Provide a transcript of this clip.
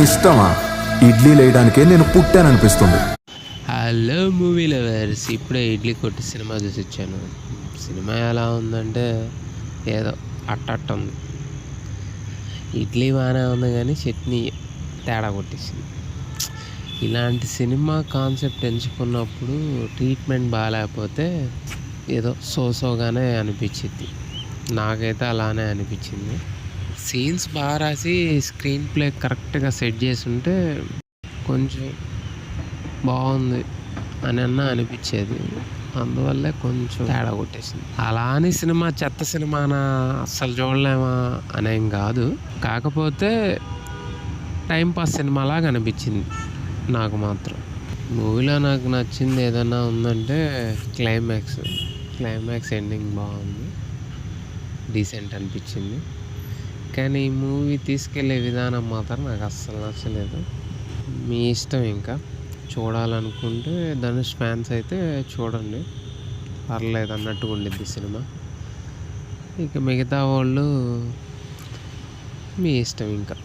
ఇష్టమా? ఇడ్లీలు వేయడానికే నేను పుట్టాననిపిస్తుంది. హలో మూవీ లవర్స్, ఇప్పుడే ఇడ్లీ కొట్టి సినిమా చూసి వచ్చాను. సినిమా ఎలా ఉందంటే ఏదో అట్టట్ట ఉంది. ఇడ్లీ బాగానే ఉంది కానీ చట్నీ తేడా కొట్టేసింది. ఇలాంటి సినిమా కాన్సెప్ట్ ఎంచుకున్నప్పుడు ట్రీట్మెంట్ బాగాలేకపోతే ఏదో సోసోగానే అనిపించింది. నాకైతే అలానే అనిపించింది. సీన్స్ బాగా రాసి స్క్రీన్ ప్లే కరెక్ట్గా సెట్ చేసి ఉంటే కొంచెం బాగుంది అని అనిపించేది. అందువల్లే కొంచెం తేడా కొట్టేసింది. అలా అని సినిమా చెత్త సినిమానా అస్సలు చూడలేమా అనేం కాదు. కాకపోతే టైంపాస్ సినిమాలాగా అనిపించింది నాకు మాత్రం. మూవీలో నాకు నచ్చింది ఏదన్నా ఉందంటే క్లైమాక్స్ ఎండింగ్ బాగుంది, డీసెంట్ అనిపించింది. కానీ ఈ మూవీ తీసుకెళ్లే విధానం మాత్రం నాకు అస్సలు నచ్చలేదు. మీ ఇష్టం. ఇంకా చూడాలనుకుంటే ధనుష్ ఫ్యాన్స్ అయితే చూడండి, పర్లేదు అన్నట్టుగా ఉండిద్ది సినిమా. ఇక మిగతా వాళ్ళు మీ ఇష్టం ఇంకా.